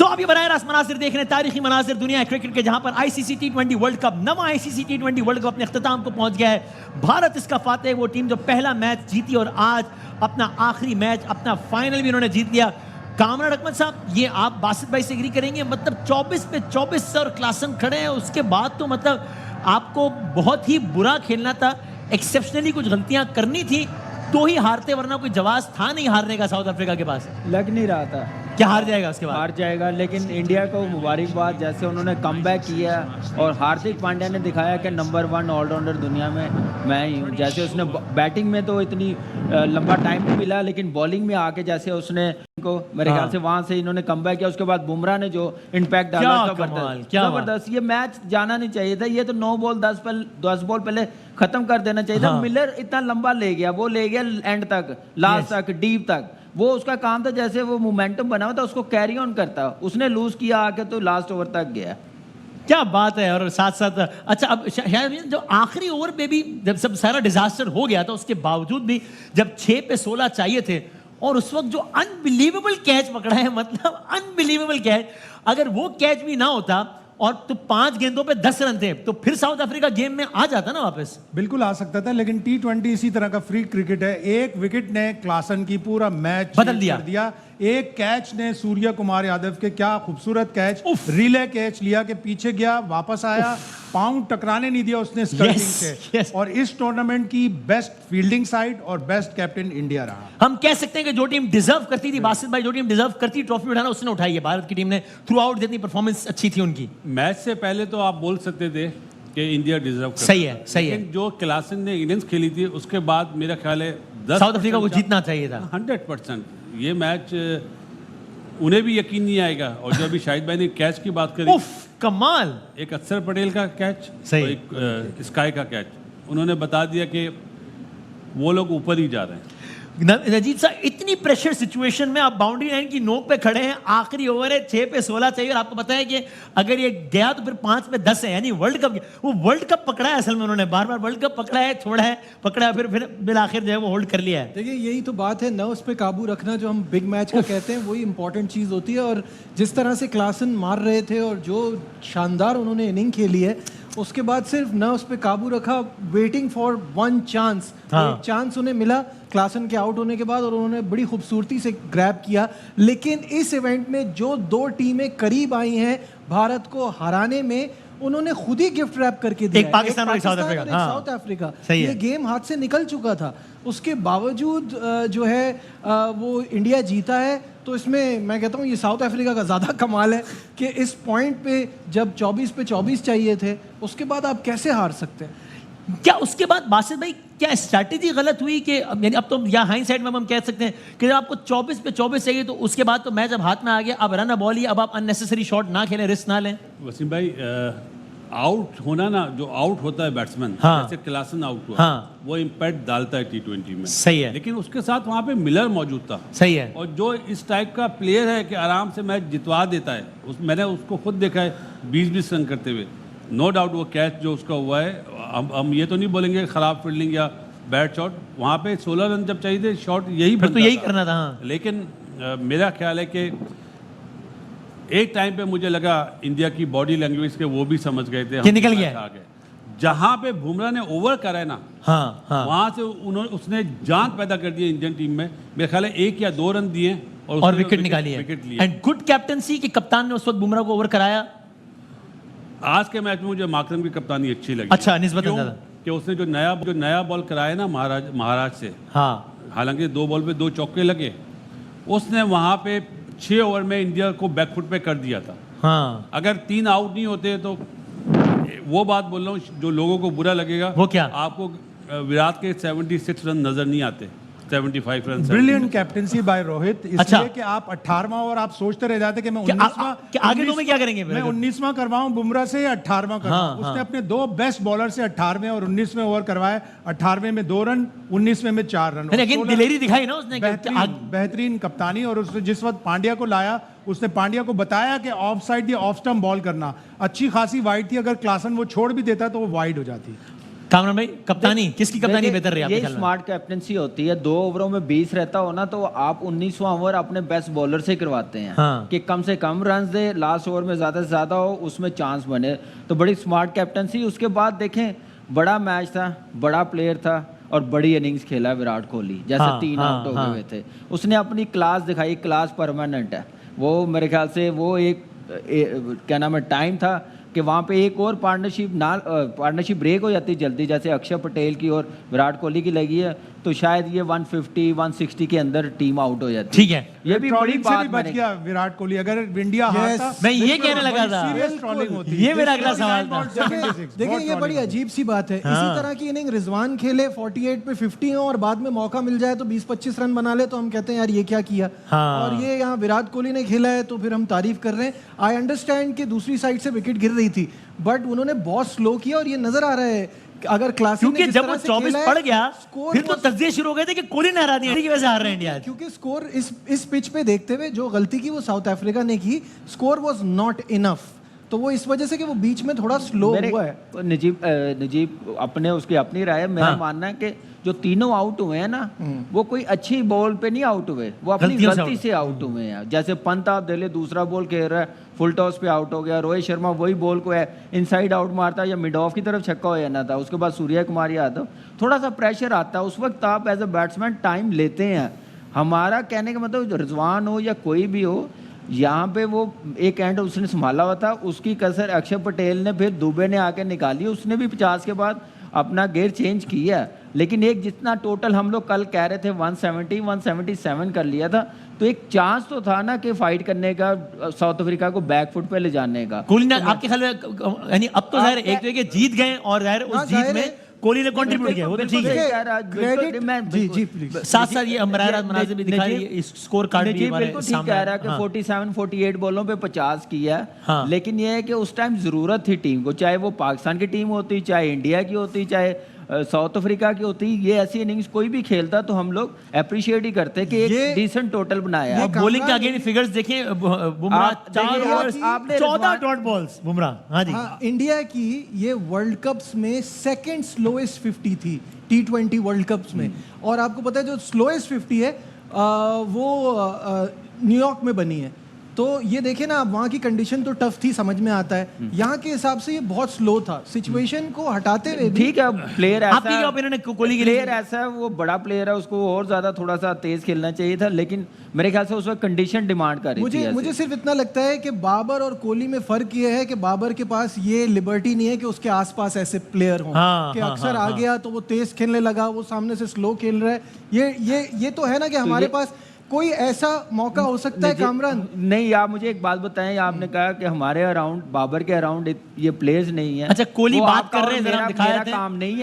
सो आप ये बराह रास्त मनासिर देख रहे हैं, तारीखी मनासिर दुनिया क्रिकेट के, जहां पर आईसीसी T20 वर्ल्ड कप, नवा आईसीसी T20 वर्ल्ड कप अपने अख्ताम को पहुंच गया है। भारत इसका फातेह, वो टीम जो पहला मैच जीती और आज अपना आखिरी मैच, अपना फाइनल भी उन्होंने जीत लिया। कामरान अहमद साहब, ये आप बासित भाई से एग्री करेंगे, मतलब 24 पे 24 और क्लासन खड़े हैं, उसके बाद तो मतलब आपको बहुत ही बुरा खेलना था, एक्सेप्शनली कुछ गलतियां करनी थी तो ही हारते, वरना कोई जवाब था नहीं हारने का साउथ अफ्रीका के पास। लग नहीं रहा था क्या हार जाएगा उसके बाद? हार जाएगा, लेकिन इंडिया को मुबारकबाद, जैसे उन्होंने कमबैक किया और हार्दिक पांड्या ने दिखाया कि नंबर 1 ऑलराउंडर दुनिया में मैं ही हूँ। जैसे उसने बैटिंग में तो इतनी लंबा टाइम नहीं मिला, लेकिन बॉलिंग में आके जैसे उसने को मेरे ख्याल से वहां से इन्होंने कमबैक किया। उसके बाद बुमराह ने जो इम्पैक्ट डाला, जबरदस्त। ये मैच जाना नहीं चाहिए था, ये तो 9 बॉल 10 बॉल पहले खत्म कर देना चाहिए था। मिलर इतना लंबा ले गया, वो ले गया एंड तक, लास्ट तक, डीप तक। वो उसका काम था, जैसे वो मोमेंटम बना हुआ था उसको कैरी ऑन करता, उसने लूज किया आके तो लास्ट ओवर तक गया। क्या बात है। और साथ साथ अच्छा, अब शायद जो आखिरी ओवर पे भी जब सब सारा डिजास्टर हो गया था, उसके बावजूद भी जब 6 पे 16 चाहिए थे और उस वक्त जो अनबिलीवेबल कैच पकड़ा है, मतलब अनबिलीवेबल कैच, अगर वो कैच भी ना होता और तो 5 गेंदों पे 10 रन थे तो फिर साउथ अफ्रीका गेम में आ जाता ना वापस। बिल्कुल आ सकता था, लेकिन T20 इसी तरह का फ्री क्रिकेट है। एक विकेट ने क्लासन की पूरा मैच बदल दिया। एक कैच ने सूर्य कुमार यादव के, क्या खूबसूरत कैच, रिले कैच लिया कि पीछे गया, वापस आया, पाउंड टकराने नहीं दिया उसने स्कर्टिंग से। और इस टूर्नामेंट की बेस्ट फील्डिंग साइड और बेस्ट कैप्टन इंडिया रहा। हम कह सकते हैं कि जो टीम डिजर्व करती थी, बासित भाई, जो टीम डिजर्व करती ट्रॉफी उठाना, उसने उठाई है। भारत की टीम ने थ्रू आउट जितनी परफॉर्मेंस अच्छी थी उनकी। मैच से पहले तो आप बोल सकते थे कि इंडिया डिजर्व करता। सही है, सही है। जो क्लासन ने इनिंग्स खेली थी उसके बाद मेरा ख्याल है साउथ अफ्रीका को जीतना चाहिए था 100%। ये मैच उन्हें भी यकीन नहीं आएगा। और जो अभी शाहिद भाई ने कैच की बात करी, कमाल, एक अक्षर पटेल का कैच, सही, और एक स्काई का कैच, उन्होंने बता दिया कि वो लोग ऊपर ही जा रहे हैं। नजीद साहब, इतनी प्रेशर सिचुएशन में आप बाउंड्री लाइन की नोक पे खड़े हैं, आखिरी ओवर है, 6 पे 16 चाहिए और आपको पता है कि अगर ये गया तो फिर 5 पे 10 है, यानी वर्ल्ड कप, वो वर्ल्ड कप पकड़ा है असल में उन्होंने, बार बार वर्ल्ड कप पकड़ा है, छोड़ा है, पकड़ा, फिर बिल आखिर जो है वो होल्ड कर लिया है। देखिए, यही तो बात है, नर्व्स पे काबू रखना, जो हम बिग मैच का कहते हैं, वही इंपॉर्टेंट चीज़ होती है। और जिस तरह से क्लासन मार रहे थे और जो शानदार उन्होंने इनिंग खेली है, उसके बाद सिर्फ नर्व्स पे काबू रखा, वेटिंग फॉर वन चांस। एक चांस उन्हें मिला क्लासन के आउट होने के बाद और उन्होंने बड़ी खूबसूरती से ग्रैब किया। लेकिन इस इवेंट में जो 2 टीमें करीब आई हैं भारत को हराने में, उन्होंने खुद ही गिफ्ट रैप करके दिया। एक पाकिस्तान और एक साउथ अफ्रीका। ये गेम हाथ से निकल चुका था, उसके बावजूद जो है वो इंडिया जीता है। तो इसमें मैं कहता हूँ ये साउथ अफ्रीका का ज़्यादा कमाल है कि इस पॉइंट पे जब 24 पे 24 चाहिए थे, उसके बाद आप कैसे हार सकते हैं? क्या उसके बाद बासित भाई, क्या स्ट्रैटेजी गलत हुई कि यानी अब तो या हाइंडसाइट में हम कह सकते हैं कि जब आपको 24 पे 24 चाहिए तो उसके बाद तो मैच अब हाथ में आ गया, अब रन बॉल ही, अब आप अननेसेसरी शॉट ना खेलें, रिस्क ना लें। वसीम भाई, आउट होना ना, जो आउट होता है बैट्समैन, जैसे क्लासन आउट हुआ, वो इम्पैक्ट डालता है T20 में। सही है। लेकिन उसके साथ वहाँ पे मिलर मौजूद था। सही है। और जो इस टाइप का प्लेयर है कि आराम से मैच जितवा देता है, मैंने उसको खुद देखा है 20-20 रन करते हुए। नो डाउट वो कैच जो उसका हुआ है, हम ये तो नहीं बोलेंगे खराब फील्डिंग या बैड शॉट, वहाँ पे 16 रन जब चाहिए थे, शॉट यही तो यही करना था। लेकिन मेरा ख्याल है कि एक टाइम पे मुझे लगा इंडिया की बॉडी लैंग्वेज के वो भी समझ गए थे कि निकल गया। जहां पे बुमराह ने ओवर करा है ना, वहां से उसने जान पैदा कर दी इंडियन टीम में। मेरे ख्याल है 1 या 2 रन दिए और विकेट निकाली है। एंड गुड कैप्टनसी कि कप्तान ने उस वक्त बुमराह को ओवर कराया। आज के मैच में मुझे माकरम की कप्तानी अच्छी लगी। अच्छा, निस्बतन ज्यादा कि उसने जो नया बॉल कराया ना महाराज से, हालांकि 2 बॉल पे 2 चौके लगे, उसने वहां पे 6 ओवर में इंडिया को बैकफुट पे कर दिया था। अगर 3 आउट नहीं होते तो वो बात बोल रहा हूँ जो लोगों को बुरा लगेगा, वो क्या, आपको विराट के 76 रन नजर नहीं आते, 75 run. Brilliant captaincy by Rohit, इसलिए कि आप 18वां और आप सोचते रह जाते कि मैं 19वां आगे 2 में क्या करेंगे, मैं 19वां करवाऊं बुमराह से या 18वां करवाऊं। उसने अपने 2 बेस्ट बॉलर से 18वें और 19वें ओवर करवाए। 18वें में 2 रन, 19वें में 4 रन। दिलेरी दिखाई ना उसने, बेहतरीन कप्तानी। और उसने जिस वक्त पांड्या को लाया, उसने पांड्या को बताया कि ऑफ साइड या ऑफ स्टंप बॉल करना। अच्छी खासी वाइड थी, अगर क्लासन वो छोड़ भी देता तो वो वाइड हो जाती। कामरान भाई, कप्तानी किसकी कप्तानी देखिए, बेहतर रही आपके ये ख्याल में? स्मार्ट कैप्टनसी होती है। 2 ओवरों में 20 रहता हो ना, तो आप 19वां ओवर अपने बेस्ट बॉलर से करवाते हैं हाँ। कि कम से कम रन दे, लास्ट ओवर में ज़्यादा से ज़्यादा हो, उसमें चांस बने। तो बड़ी स्मार्ट कैप्टनसी। उसके बाद देखें, बड़ा मैच था, बड़ा प्लेयर था और बड़ी इनिंग्स खेला विराट कोहली। जैसे हाँ, 3 हाँ, आउट हो हाँ। गए थे, उसने अपनी क्लास दिखाई। क्लास परमानेंट है वो, मेरे ख्याल से वो एक क्या नाम है, टाइम था कि वहाँ पे एक और पार्टनरशिप ब्रेक हो जाती जल्दी, जैसे अक्षर पटेल की और विराट कोहली की लगी है, तो शायद ये 150 160 के अंदर टीम आउट हो जाती। ठीक है, ये भी बड़ी ट्रॉलिंग से बात भी बच मैंने- गया विराट कोहली। अगर इंडिया हारता, मैं ये कहने लगा था। सीरियस ट्रॉलिंग होती। ये मेरा अगला सवाल था। देखिए ये बड़ी अजीब सी बात है। इसी तरह की इनिंग रिजवान खेले, 48 पे 50 हो और बाद में मौका मिल जाए तो 20-25 रन बना ले, तो हम कहते हैं यार ये क्या किया। हाँ। और ये यहाँ विराट कोहली ने खेला है तो फिर हम तारीफ कर रहे हैं। आई अंडरस्टैंड कि दूसरी साइड से विकेट गिर रही थी, बट उन्होंने बहुत स्लो किया और ये नजर आ रहा है अगर क्लासिक क्योंकि जब वो 24 पड़ गया, फिर तो तज्जिए शुरू हो गए थे कि कोहली ने हरा दिया, इसी की वजह से हार रहे हैं इंडिया आज। क्योंकि स्कोर इस पिच पे देखते हुए जो गलती की वो साउथ अफ्रीका ने की, स्कोर वाज नॉट इनफ, तो वो इस वजह से कि वो बीच में थोड़ा स्लो हुआ है। नजीब अपने उसकी अपनी राय है। मेरा मानना है कि जो तीनों आउट हुए हैं ना, वो कोई अच्छी बॉल पे नहीं आउट हुए, वो अपनी गलतियों से गलती से आउट हुए हैं। जैसे पंत आप दे ले, दूसरा बॉल खेल रहा है, फुल टॉस पे आउट हो गया। रोहित शर्मा वही बॉल को है इनसाइड आउट मारता या मिड ऑफ की तरफ छक्का हो जाना था। उसके बाद सूर्या कुमार यादव, थोड़ा सा प्रेशर आता है उस वक्त। आप एज अ बैट्समैन टाइम लेते हैं। हमारा कहने का मतलब रिजवान हो या कोई भी हो, यहाँ पे वो एक एंड उसने संभाला हुआ था, उसकी कसर अक्षर पटेल ने फिर दुबे ने आके निकाली। उसने भी 50 के बाद अपना गेयर चेंज किया, लेकिन एक जितना टोटल हम लोग कल कह रहे थे 170 177 कर लिया था, तो एक चांस तो था ना कि फाइट करने का, साउथ अफ्रीका को बैकफुट पे ले जाने का। कोहली ने आपके ख्याल में, यानी अब तो जाहिर एक तो जीत गए और जाहिर उस जीत में कोहली ने कंट्रीब्यूट किया, वो तो ठीक है। जी जी प्लीज। साथ साथ ये हमारा मनाजिर भी दिखा रही है, इस स्कोर कार्ड भी हमारे बिल्कुल ठीक सामने कह रहा है कि हाँ। 47-48 बॉलों पे 50 किया है। हाँ। लेकिन ये है कि उस टाइम जरूरत थी टीम को, चाहे वो पाकिस्तान की टीम होती, चाहे इंडिया की होती, चाहे साउथ अफ्रीका की होती। ये ऐसी इनिंग्स कोई भी खेलता तो हम लोग अप्रिशिएट ही करते कि एक डिसेंट टोटल बनाया है। अब बॉलिंग के अगेन फिगर्स देखें, बुमराह आप 4 देखिए, ओवर्स आपने 14 डॉट बॉल्स बुमराह। हाँ जी, हाँ, इंडिया की ये वर्ल्ड कप्स में सेकंड स्लोएस्ट 50 थी T20 वर्ल्ड कप्स में। और आपको पता है जो स्लोएस्ट 50 है वो न्यूयॉर्क में बनी है। तो ये देखे ना, अब वहाँ की कंडीशन तो टफ थी, समझ में आता है। यहाँ के हिसाब से ये बहुत स्लो था, सिचुएशन को हटाते हुए भी। ठीक है, प्लेयर ऐसा, आपकी क्या ओपिनियन है कोहली के लिए? प्लेयर ऐसा है, वो बड़ा प्लेयर है, उसको और ज्यादा थोड़ा सा तेज खेलना चाहिए था, लेकिन मेरे ख्याल से उस वक्त कंडीशन डिमांड कर रही थी। मुझे सिर्फ इतना लगता है कि बाबर और कोहली में फर्क ये है कि बाबर के पास ये लिबर्टी नहीं है कि उसके आसपास ऐसे प्लेयर हों कि अक्सर आ गया तो वो तेज खेलने लगा, वो सामने से स्लो खेल रहा है। ये तो है ना कि हमारे पास कोई ऐसा मौका हो सकता है। कामरान नहीं, आप मुझे एक बात बताएं, आपने कहा कि हमारे अराउंड, बाबर के अराउंड ये प्लेयर्स नहीं है। अच्छा, कोहली बात कर रहे हैं, जरा दिखाया काम नहीं है।